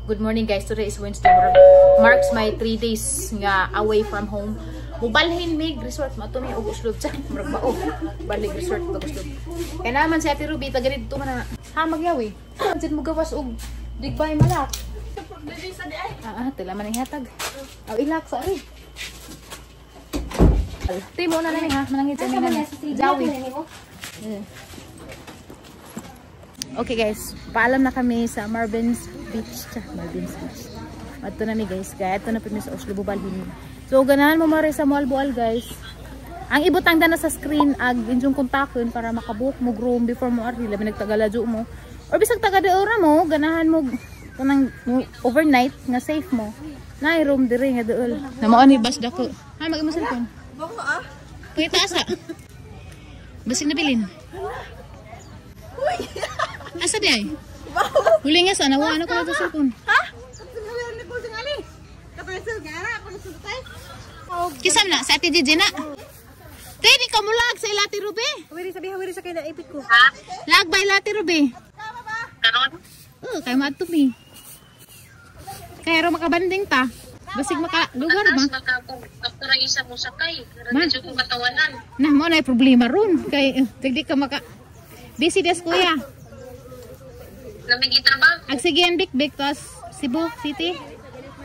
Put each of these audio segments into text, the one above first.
Good morning guys, today is Wednesday. Marks my 3 days nga away from home. Mubalhin mig resort mato mi og uslog sa murag mao. Balik resort og uslog. Kaya naman si Ate Ruby taga dito man na ha magyawi. Jud mo gawas og digbay malak. Tila man hatag. Aw ilak sa ari. Timo na lang ha, manangit sa mina. Jawi. Okay guys, paalam na kami sa Marvin's Beach. Marvin's Beach. Ato na mi guys, kaya ito na po sa Oslo Bubalhin. So ganahan mo mare sa Malboal guys. Ang ibutang na sa screen ag inyong kontakon para makabook mo room before mo ari labi nagtagaladyo mo. Or bisag taga ora mo, ganahan mo kanang overnight nga safe mo. Nay room diri nga dool. Na mao ni bus dako. Ha mag-imo cellphone. Bako ah. Kita asa. Basig na bilin. Uy. Asa di ay? Huli nga sana, ano ko na ito cellphone? Ha? Kapag na ko sa ngali. Kapag nga na, ako nasultay. Kisam na, sa Ate Gigi na. Tedi ka mulag sa Ilati Ruby. Hawiri sa kayo na ipit ko. Lag ba Ilati Ruby? Tama ba? Karon? Oo, kayo maadto mi. Kaya ro makabanding ta. Basig makalugar ba? Ako na isa mo sakay. Radyo ko katawanan. Nah, mo na problema ron. Kay tigdi ka maka busy des kuya. Namigita ba? Agsigian bik-bik tos Cebu City.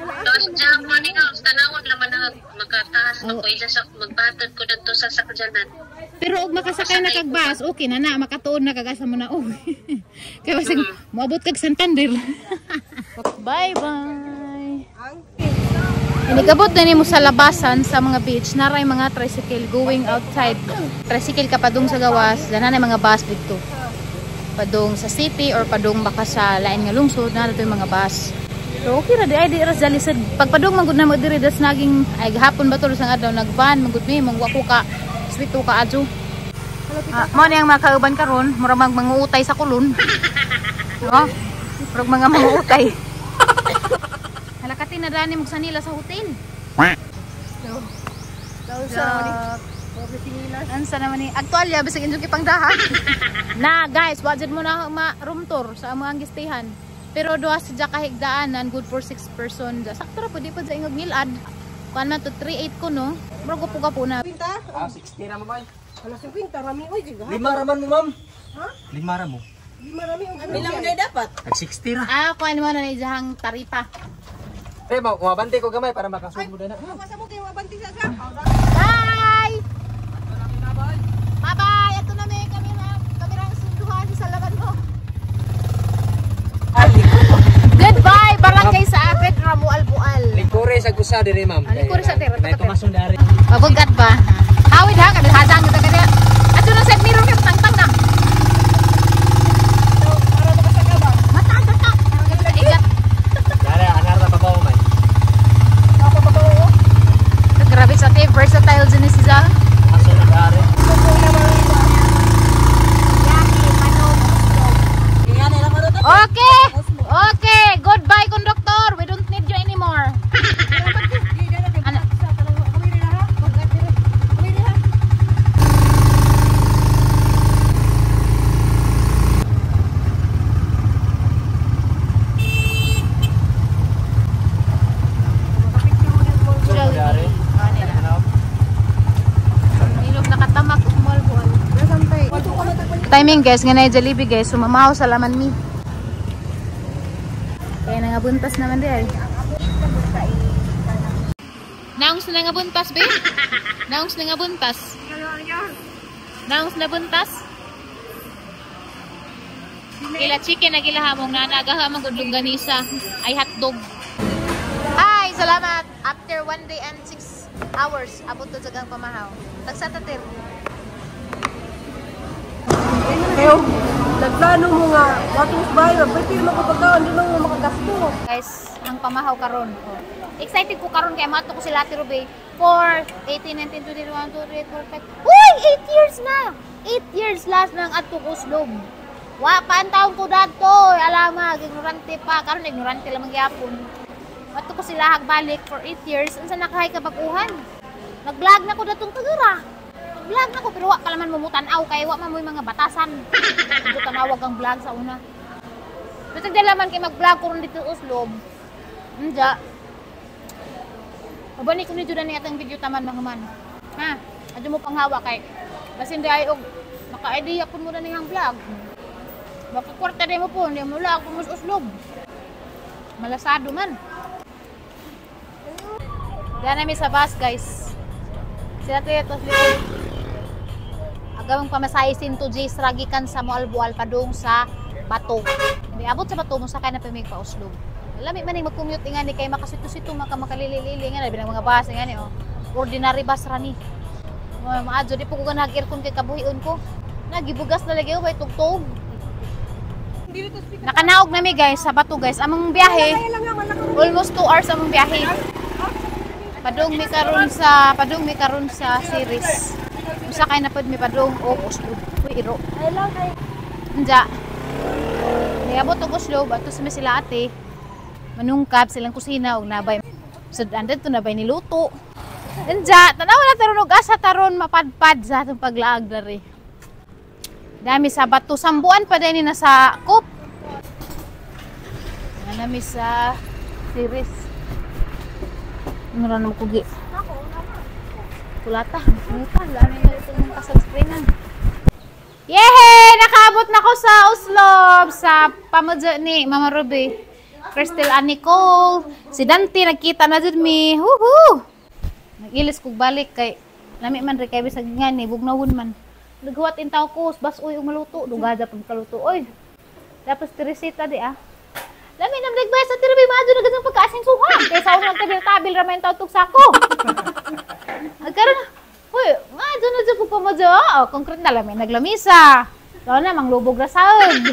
Tapos dyan mo ni House, tanawag naman na makataas na ko isa sa magbatad ko dito sa sakjanan. Pero og makasakay na kag bus, okay na na, makatuon na kagasa mo na. Oh. Kaya basig moabot kag Santander. Bye-bye. Inigabot na ni mo sa labasan sa mga beach, naray mga tricycle going outside. Tricycle ka padung sa gawas, dana na mga bus dito. Padung sa city or padung baka sa lain nga lungsod na ito yung mga bus. So okay ra di ay di ras dalisod. Pag padung magud na mo diri das naging ay gahapon ba to sang adlaw nagvan magud mi mangwako ka swito ka adto. Mo ni ang makauban karon murag manguutay sa kulon. No? Murag mga manguutay. Halakati na dani mo sa nila sa hotel. So, ansa naman ni aktualya bisag inyo kipang daha. Na guys, budget mo na room tour sa among gistahan. Pero duha sa kahigdaanan good for 6 person. Sakto ra pud sa ingog milad. Kuan man to 38 ko no. Murag po na. 60 na mo bay. Wala 50 rami oy giga. 5 raman mo ma'am. Ha? 5 ra mo. 5 rami ang ilang na dapat. Ag 60 ra. Kuan mo na ijahang taripa. Mo kumabante ko gamay para makasud mo na. Masa mo kay mabanti sa Bye. Bye-bye. Ito na may kamerang sunduhan sa laban mo. Goodbye. Barangay sa Abed Ramo Albual. Likore sa gusa diri ma'am. Likore sa tira. May tumason dari. Mabugat ba? Hawid ha, kadahadang kita kaya. Ato na set mirror yung tangtang na. para makasaka ba? Mataas na ta. Igat. Dari anar ta babaw may. Ako pa ba o? Grabe sa te, versatile din si Zal. Aso na dari. Okay. Okay. Goodbye, conductor. We don't need you anymore. Ano? Dari. Ilog nakatamak umol buwan. Timing guys, nga na Jollibee guys, sumamahaw sa laman mi. Kaya na nga buntas naman di ay. Naungs na nga buntas be? Naungs na nga buntas? Naungs na buntas? Ila chicken na gilahamong nanagahamang gudlong ganisa ay hotdog. Hi, salamat. After 1 day and 6 hours, abot to sa gang pamahaw. Tagsatatir. Kayo, nagplano mo nga, watong bayo, pwede mo kapagkaon, hindi mo makagasto. Guys, ang pamahaw karon. Excited ko karon kay mato ko si Ate Ruby. 4, 18, 19, 20, 21, 22, 23, 24, 5. Uy! 8 years na! 8 years last nang ato ko slob. Wa, paantaon ko dato. Alama, ignorante pa. Karon ignorante lang magyapon. Mato ko sila hagbalik for 8 years. Unsa nakahay kabaguhan? Nag-vlog na ko datong kagura. Vlog na ko pero wa pa naman mumutan-aw kay wa man mo mga batasan. Ito tanawag ang vlog sa una. Basta dalaman kay mag-vlog ko rin dito sa Oslob. Hindi. Mabani ko ni Judan ni atang video taman mahuman. Ha? Adyo mo panghawa kay. Basin di ay og maka-idea pud mo na niyang vlog. Baka kwarta din mo po, hindi mo lang kung mas Oslob. Malasado man. Diyan namin sa bus guys. Sila tayo ito agawang pamasahe sinto J's ragikan sa Moalbual padung sa Bato. Hindi abot sa Bato mo sakay na pamig pa Oslob. Lami maning mag-commute nga ni kay makasito-sito makalili-lili nga na binang mga bus nga ni oh. Ordinary bus rani. Maadyo di po ko nag-aircon kay kabuhion ko. Nagibugas na lagi may tugtog. Nakanaog na mi guys sa Bato guys. Among biyahe almost 2 hours among biyahe. Padung mi karon sa series. Musakay na pod mi padung og Oslob. Uy iro. Nja. Niabot og Oslob ato sa sila ate. Manungkap silang kusina og nabay. Sudandan to nabay niluto. Nja, tanaw na taron og asa taron mapadpad sa atong paglaag diri. Dami sa Bato sambuan pa din na sa Coop. Nami sa series. Meron mo kugi. Kulata, muta, lami na ito ng kasubscribe. Yehey! Nakaabot na ko sa Oslob sa pamudyo ni Mama Ruby. Crystal and Nicole. Si Dante nagkita na dyan mi. Huhu! Nag-ilis kong balik kay lami man rin kay bisag nga ni bugnawon man. Naghuwat in tao ko, bas uy maluto. Dugada pag kaluto. Oy! Tapos tirisita di ah. Lami nam nagbay sa tirabi maadyo na ganyang pagkaasing suha. Kaya sa unang tabil-tabil ramen tao tug sako. Agkaroon, uy, maadyo na dyan po pa mo dyan. Oh, concrete na lami, naglamisa. Kaya na, mang lubog rasag.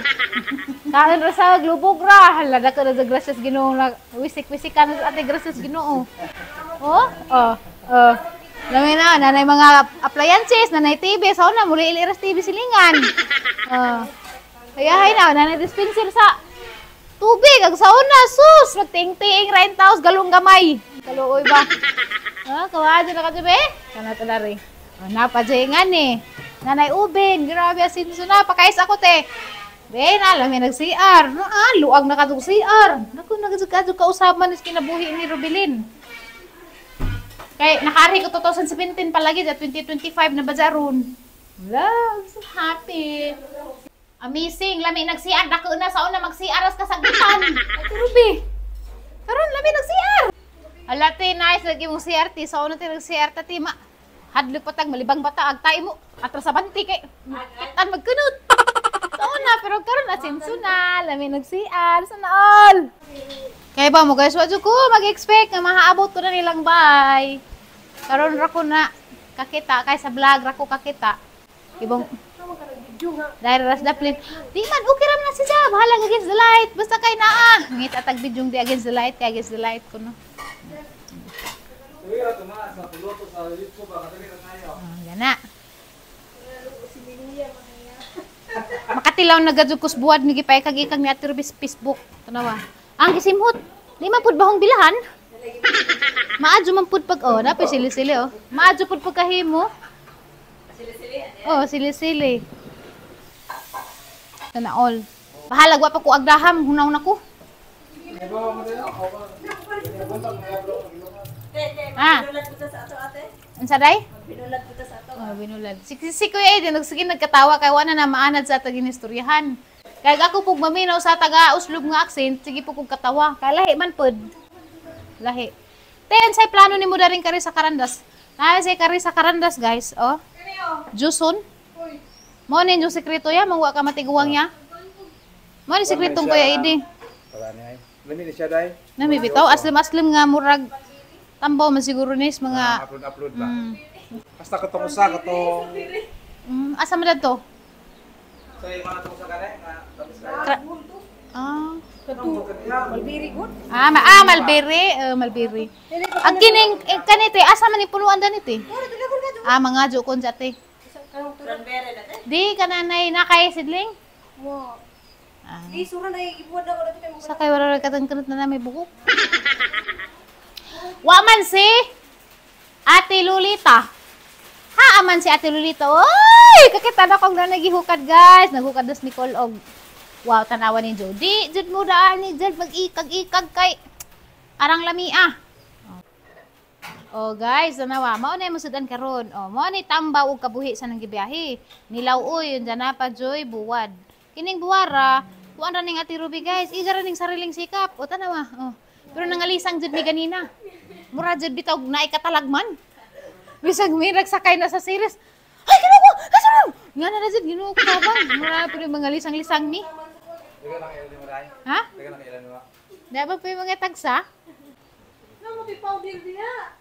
Kain rasag, lubog ra. Halada ka na sa gracias Ginoo. Wisik-wisik ka na sa ate gracias Ginoo. Lami na, nanay mga appliances, nanay TV. Sa una, muli iliras TV silingan. Kaya hay na, nanay dispenser sa tubig. Ang sa una, sus. Magting-ting, rain taos, galong gamay. Kaluoy ba? Kawadyo na ka dyan, kana talari. Napadyayngan eh. Nanay Ubin, grabe asinso na. Pakais ako, te. Ben, alam may nag-CR. Luag na ka itong CR. Naku, nag-CR kausaban is kinabuhi ni Rubilin. Kaya, nakari ko 2017 palagi at 2025 na bazaron. Love, so happy. Amazing, lami nag-CR. Dako na sa una mag-CR as kasagutan. Ate Ruby. Karon, lami nag-CR. Alate, nice. Lagi mong CR, ti. Sa una ti nag-CR, tati, hadlok patag, malibang bata, agtay mo. Atras sa banti kay kitan magkunot. So na, pero karon asinso na, lami nag-CR, sana all. Kaya ba mo guys, wadyo ko mag-expect na mahaabot ko na nilang bay. Karon ra ko na kakita, kay sa vlog ra ko kakita. Ibang dahil ras daplin. Di man, okay raman na siya, bahala against the light. Basta kay naa. Ngita tag bidyong di against the light, kay against the light ko no. Gana. Makatilaw na gadzug kus buwad ni gipay kag ikang ni Ate Rubis Facebook. Tanawa. Ang gisimhot. Di man pud bahong bilahan. Maadyo man pud pag na pa sili-sili oh. Maadyo pud pagkahimo. Sili-sili. Oh, sili-sili. Kana all. Bahalag wa pa ko agdaham hunaw na ko. Binulat ko sa ato ate. Unsa day? Binulat ko sa ato. Oh, binulat. Si Kuya Eden sige nagkatawa kay wala na maanad sa taging istoryahan. Kay ako pug maminaw sa taga Oslob nga accent, sige po kog katawa. Kay lahi man pud. Lahi. Ten say plano nimo daring kari sa Carandas. Na say kari sa Carandas guys, oh. Juson. Mo ni yung sekreto ya, mangwa ka matiguwang ya. Mo ni sekretong Kuya Eden. Wala ni ay. Lami ni siya day. Nami bitaw aslim-aslim nga murag tambaw man siguro nis mga upload ba. Basta katong usa katong asa man to? So yung mga tong sa kare nga tapos Malbiri good. Malbiri. Ang kining kanite asa man ni puluan danite? Mga jukon jate. Di kananay na kay sidling. Mo. Di sura na ibuwad ako dito kay mo. Sa kay wala katang-kanot na may bukok. Wa man si Ate Lolita. Ha aman si Ate Lolita. Oy, kakita na kong na nagihukad guys. Naghukad das Nicole og Wow, tanawa ni Jody. Jud mo daan ni Jud mag-ikag-ikag kay arang lamia. Oh guys, tanawa mao na mo sudan karon. Oh, mao ni tambaw og kabuhi sa nang gibiyahe. Nilaw oy, yun dyan pa joy buwad. Kining buwara, tuan ra ning Ate Ruby guys. Iga ra ning sariling sikap. O tanawa. Oh. Pero nangalisang jud mi ganina. Mura jud bitaw naay katalagman. Bisag mirag sakay na sa series. Ay, ginoo! Asam! Nga na jud ginoo ko ba? Mura pero mga lisang-lisang ni. Ha? Dapat pa yung mga tagsa?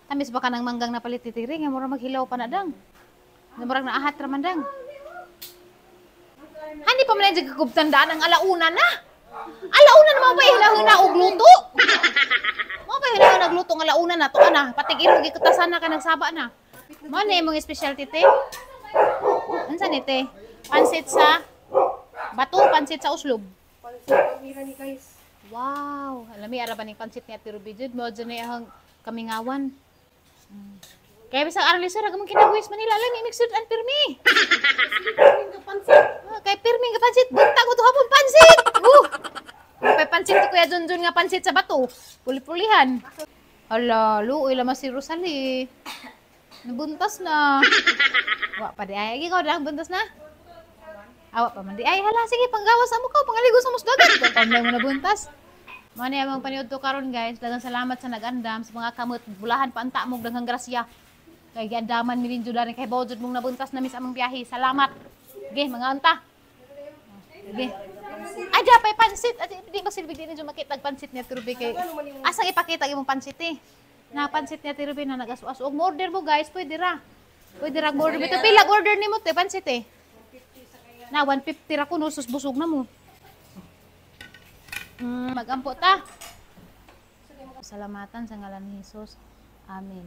Tamis ba ka ng manggang na palit titiri? Nga mura maghilaw pa na dang. Nga mura naahat raman dang. Hindi pa man yung kagubtandaan ang alauna na. Alauna na mga pahilaw na og luto. Mga pahilaw na luto ng alauna na. Tuka na. Patigiro, gikutasan na ka nagsaba na. Ano yung mga special tite? Ano sa nite? Pansit sa bato, pansit sa uslob. Pamira ni guys. Wow! Alam mo, araban yung pansit ni Ate Ruby Jud. Mo dyan na yung kamingawan. Kaya bisang araw lisod, agamang kinabuhis Manila. Alam, imiksud ang pirmi. Kaya pirmi nga pansit. Buntag ko ito hapon pansit! May pansit ko Kuya Junjun nga pansit sa bato. Puli-pulihan. Ala, luoy lamas si Rosalie. Nabuntas na. Wa pa di ay. Ikaw na, buntas na? Awa pa man di ay. Hala, sige, panggawas sa mukha. Pangaligo sa musdagan. Pagpamay mo nabuntas. Mani amang paniud to karon guys. Daghang salamat sa nagandam sa mga kamot bulahan pa anta mo daghang grasya. Kay giandaman mi rin jud kay bawjud mong nabuntas na mis among biyahe. Salamat. Sige, mga anta. Sige. Ay, pay pansit. Di ba silbig din yung makita pansit niya Ruby kay asang ipakita imong pansit eh. Na pansit niya Ruby na nagasu-asu. Og order mo guys, pwede ra. Pwede ra order mo. Pila order nimo te pansit eh. Na 150 ra kuno sus busog na mo. Magampo ta. Salamatan sa ngalan ni Jesus. Amen.